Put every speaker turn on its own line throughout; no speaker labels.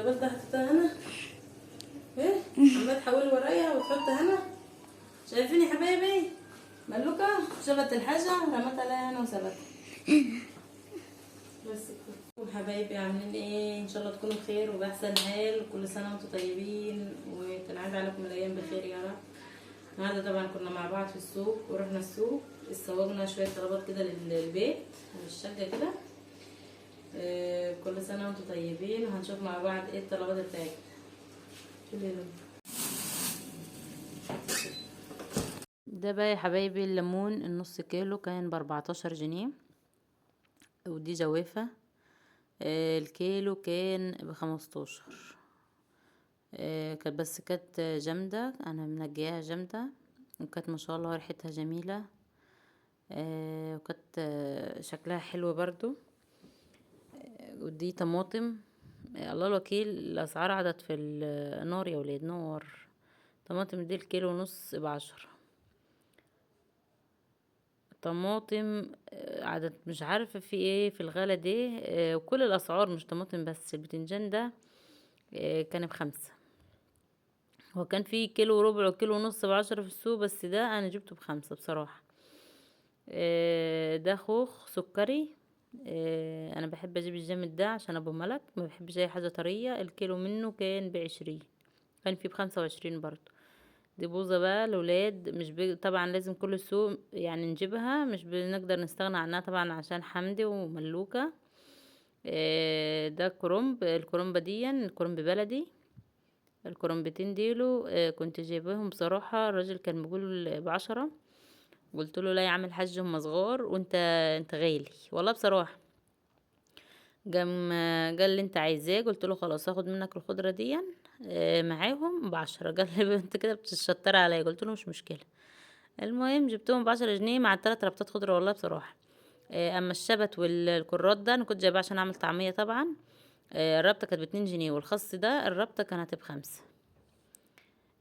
الشوكولاته حطيتها هنا ايه، عماله تحولي ورايا وتحط هنا. شايفين يا حبايبي؟ ملوكه شبت الحاجه رمتها عليها هنا وسابتها. بس كده. وحبايبي عاملين ايه؟ ان شاء الله تكونوا بخير وباحسن حال، وكل سنه وانتم طيبين وتنعاد عليكم الايام بخير يا رب. النهارده طبعا كنا مع بعض في السوق، ورحنا السوق استوجنا شويه طلبات كده للبيت والشقه كده. كل سنه وانتم طيبين، وهنشوف مع بعض ايه الطلبات بتاعتنا. ده بقى يا حبايبي الليمون النص كيلو كان ب14 جنيه، ودي جوافة. الكيلو كان ب15. كانت بس كانت جامدة، انا منجياها جامدة، وكانت ما شاء الله ريحتها جميلة. وكانت شكلها حلو برضو. ودي طماطم. الله الوكيل، الاسعار عدت في النار يا ولاد نار. طماطم دي الكيلو ونص ب10. طماطم عدد مش عارفة في ايه في الغلا دي. وكل الاسعار مش طماطم بس، البتنجان ده كان ب5. هو كان في كيلو وربع وكيلو ونص ب10 في السوق، بس ده انا جبته ب5 بصراحة. ده خوخ سكري. انا بحب اجيب الجامد ده عشان ابو ملك، ما بحبش اي حاجة طرية. الكيلو منه كان ب20، كان فيه ب25 برضو. دي بوظة بقى الولاد، مش طبعا لازم كل السوق يعني نجيبها، مش بنقدر نستغنى عنها طبعا عشان حمدي وملوكة. ده كرنب، الكرنبة دي الكرنب بلدي. الكرنبتين ديلو كنت جايباهم بصراحة، الراجل كان بيقول ب10. قلت له لا يا عم الحاج هم صغار، انت غالي والله بصراحة. قال لي انت عايزاه، قلت له خلاص هاخد منك الخضرة دي معاهم ب10. قال لي انت كده بتشطر عليا، قلت له مش مشكلة. المهم جبتهم ب10 جنيه مع الثلاث ربطات خضرة والله بصراحة. اما الشبت والكرات ده انا كنت جايباه عشان اعمل طعمية طبعا. الربطة كانت ب2 جنيه، والخس ده الربطة كانت ب5.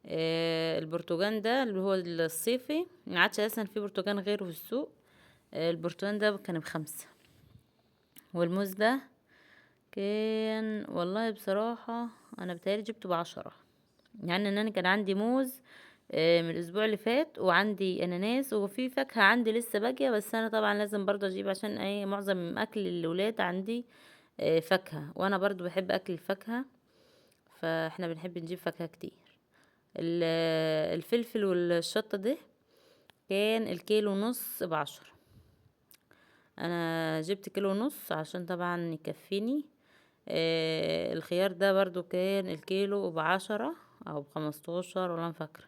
البرتقان ده اللي هو الصيفي، ما عادش اصلا في برتقان غيره في السوق. البرتقان ده كان ب5. والموز ده كان والله بصراحة انا بتهيألي جبته ب10. يعني ان انا كان عندي موز من الاسبوع اللي فات، وعندي اناناس، وفي فاكهة عندي لسه باقية، بس انا طبعا لازم برضه اجيب عشان اي معظم اكل الولاد عندي فاكهة، وانا برضه بحب اكل الفاكهة، فاحنا بنحب نجيب فاكهة كتير. الفلفل والشطة ده كان الكيلو ونص ب10. انا جبت كيلو ونص عشان طبعا يكفيني. الخيار ده برضو كان الكيلو ب10 او ب15 ولا انا فاكرة.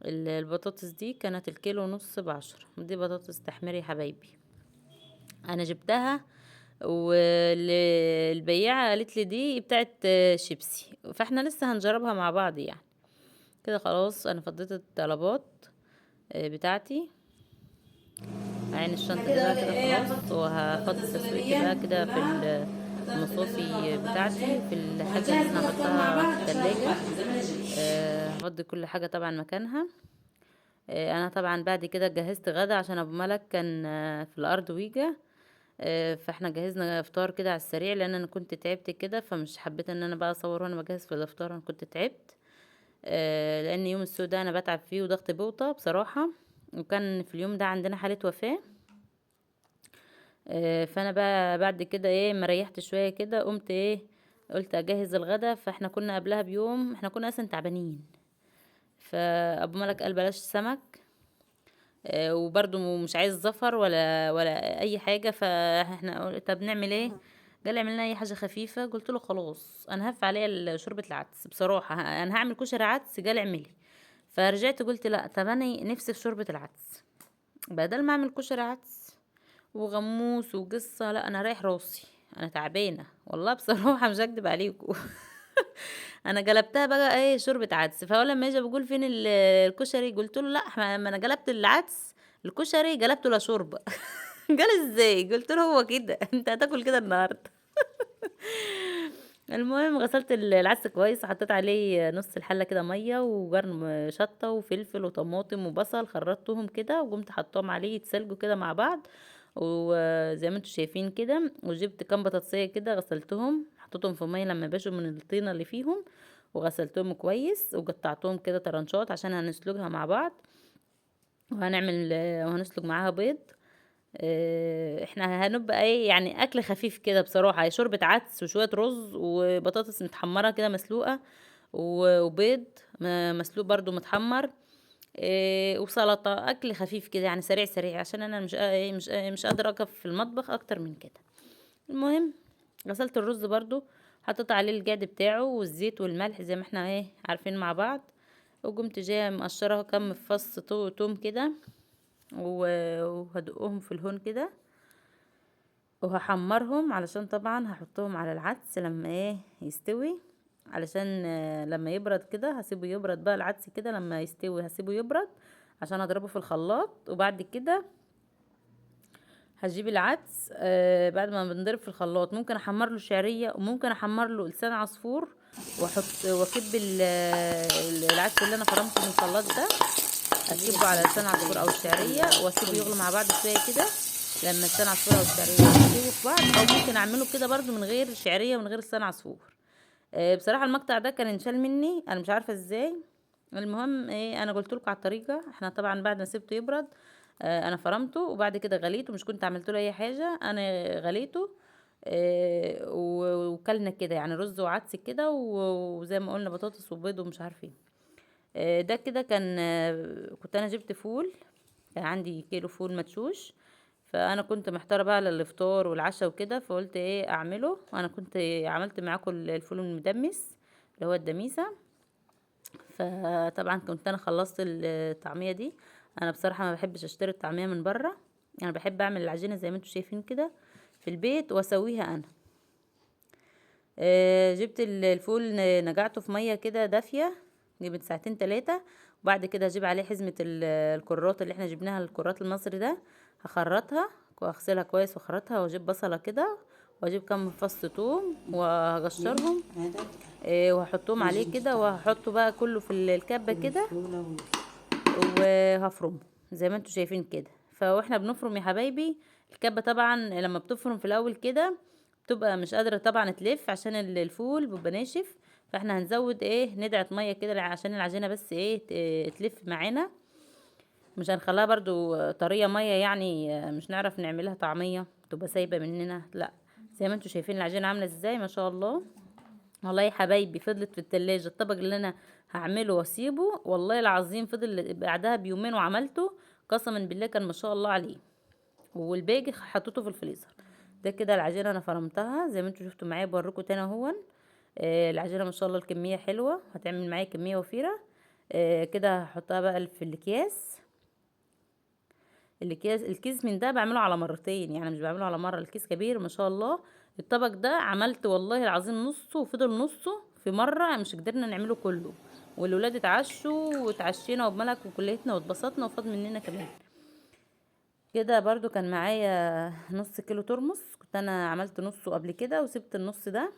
البطاطس دي كانت الكيلو ونص ب10. دي بطاطس تحمير يا حبايبي، انا جبتها، والبياعة قالت لي دي بتاعت شيبسي، فاحنا لسه هنجربها مع بعض يعني. كده خلاص انا فضيت الطلبات بتاعتي. عين الشنطة دي بقى كده خلاص، وهفضي تسويقتي بقى كده في المصافي بتاعتي، في الحاجة اللي انا هحطها في التلاجة. هفضي كل حاجة طبعا مكانها. انا طبعا بعد كده جهزت غدا عشان ابو ملك كان في الارض ويجا. فاحنا جهزنا فطار كده على السريع، لان انا كنت تعبت كده، فمش حبيت ان انا بقى اصور وانا بجهز في الافطار، انا كنت تعبت. لان يوم السوق ده انا بتعب فيه وضغط بوطة بصراحة، وكان في اليوم ده عندنا حالة وفاة. فانا بقى بعد كده ايه مريحت شويه كده، قمت ايه قلت اجهز الغدا. فاحنا كنا قبلها بيوم، احنا كنا اصلا تعبانين، فابو ملك قال بلاش سمك. وبرضو مش عايز زفر ولا اي حاجه، فاحنا طب نعمل ايه؟ قال اعمل لنا اي حاجه خفيفه. قلت له خلاص انا هف عليا شوربه العدس بصراحه، انا هعمل كشري عدس. قال اعملي. فرجعت قلت لا، طب انا نفسي في شوربه العدس، بدل ما اعمل كشري عدس وغموس وقصة، لا انا رايح راسي، انا تعبانه والله بصراحه مش هكدب عليكم. انا قلبتها بقى ايه شوربه عدس. فاول لما يجي بقول فين الكشري، قلت له لا ما انا قلبت العدس الكشري قلبته لشوربه. قال ازاي؟ قلت له هو كده. انت هتاكل كده النهارده. المهم غسلت العدس كويس، حطيت عليه نص الحله كده ميه وجرن شطه وفلفل وطماطم وبصل، خرطتهم كده وقمت حطهم عليه يتسلقوا كده مع بعض، وزي ما انتوا شايفين كده. وجبت كام بطاطسيه كده غسلتهم، حطيت حطيتهم في ميه لما باشوا من الطينه اللي فيهم، وغسلتهم كويس وقطعتهم كده طرنشات عشان هنسلقها مع بعض، وهنسلق معاها بيض. احنا هنبقى ايه يعني اكل خفيف كده بصراحه، هي شوربه عدس وشويه رز وبطاطس متحمره كده مسلوقه، وبيض مسلوق برضو متحمر، وسلطه، اكل خفيف كده يعني سريع سريع، عشان انا مش قادره اقف في المطبخ اكتر من كده. المهم غسلت الرز برضو، حطيت عليه الجاد بتاعه والزيت والملح زي ما احنا ايه عارفين مع بعض، وقمت جايه مقشره كم فص توم كده، وهدقهم في الهون كده، وهحمرهم علشان طبعا هحطهم على العدس لما ايه يستوي، علشان لما يبرد كده هسيبه يبرد بقى العدس كده، لما يستوي هسيبه يبرد عشان اضربه في الخلاط. وبعد كده هجيب العدس بعد ما بنضرب في الخلاط، ممكن احمر له شعريه وممكن احمر له لسان عصفور، واحط واكب العدس اللي انا فرمته من الخلاط ده، اكبه على لسان عصفور او الشعريه، واسيبه يغلي مع بعض شويه كده لما لسان عصفور او الشعريه يستووا في بعض. او ممكن اعمله كده برضو من غير شعريه ومن غير لسان عصفور. بصراحه المقطع ده كان انشال مني، انا مش عارفه ازاي. المهم ايه، انا قلت لكم على الطريقه. احنا طبعا بعد ما سبته يبرد انا فرمته وبعد كده غليته، مش كنت عملت له اي حاجه، انا غليته وكلنا كده يعني رز وعدس كده، وزي ما قلنا بطاطس وبيض ومش عارفه ايه. ده كده كان كنت انا جبت فول، كان عندي كيلو فول مدشوش، فانا كنت محتاره بقى للافطار والعشاء وكده، فقلت ايه اعمله. وانا كنت عملت معاكم الفول المدمس اللي هو الدميسه. فطبعا كنت انا خلصت الطعميه دي. انا بصراحه ما بحبش اشتري الطعميه من بره، انا يعني بحب اعمل العجينه زي ما انتم شايفين كده في البيت واسويها انا. جبت الفول نقعته في ميه كده دافيه، جبت ساعتين 3، وبعد كده اجيب عليه حزمه الكرات اللي احنا جبناها، الكرات المصري ده، هخرطها واغسلها كويس واخرطها، واجيب بصله كده، واجيب كم فص ثوم وهقشرهم وهحطهم عليه كده، وهحطه بقى كله في الكبه كده، وهفرمه زي ما انتم شايفين كده. فاحنا بنفرم يا حبايبي الكبه، طبعا لما بتفرم في الاول كده بتبقى مش قادره طبعا تلف عشان الفول بيبقى ناشف، فاحنا هنزود ايه ندعه ميه كده عشان العجينه بس ايه تلف معانا، مش هنخليها برضو طريه ميه يعني مش نعرف نعملها طعميه تبقى سايبه مننا، لا. زي ما انتم شايفين العجينه عامله ازاي ما شاء الله. والله يا حبايبي فضلت في التلاجة الطبق اللي انا هعمله واسيبه، والله العظيم فضل بعدها بيومين وعملته، قسما بالله كان ما شاء الله عليه. والباقي حطيته في الفريزر. ده كده العجينه انا فرمتها زي ما انتوا شفتوا معايا، بوريكم تاني اهون. العجينه ما شاء الله الكميه حلوه، هتعمل معايا كميه وفيره. كده هحطها بقى في الاكياس. الكيس من ده بعمله على مرتين، يعني مش بعمله على مره، الكيس كبير ما شاء الله. الطبق ده عملت والله العظيم نصه وفضل نصه في مره، مش قدرنا نعمله كله، والولاد اتعشوا واتعشينا وبملك وكليتنا واتبسطنا وفاض مننا كمان. كده برضو كان معايا نص كيلو ترمس، كنت انا عملت نصه قبل كده وسبت النص ده.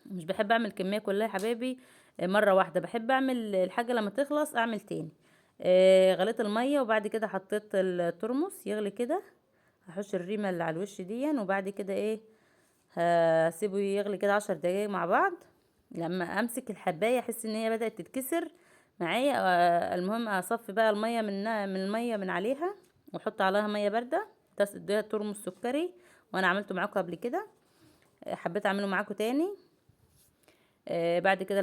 مش بحب اعمل كميه كلها يا حبايبي مره واحده، بحب اعمل الحاجه لما تخلص اعمل تاني. غليت الميه وبعد كده حطيت الترمس يغلي كده، هحش الريمه اللي على الوش دي، وبعد كده ايه هسيبه يغلي كده 10 دقايق مع بعض. لما امسك الحبايه احس ان هي بدات تتكسر معايا، المهم اصفي بقى الميه من الميه من عليها، واحط عليها ميه بارده. ده ترمس سكري، وانا عملته معاكم قبل كده، حبيت اعمله معاكم تاني. بعد كده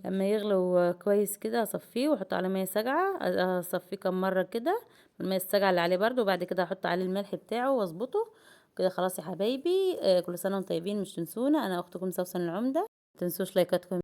لما يغلو كويس كده اصفيه واحط عليه ميه ساقعه، اصفيه كم مره كده الميه الساقعه اللي عليه برضو، وبعد كده احط عليه الملح بتاعه واظبطه كده. خلاص يا حبايبي كل سنه وانتم طيبين، مش تنسونا، انا اختكم سوسن العمده، متنسوش لايكاتكم.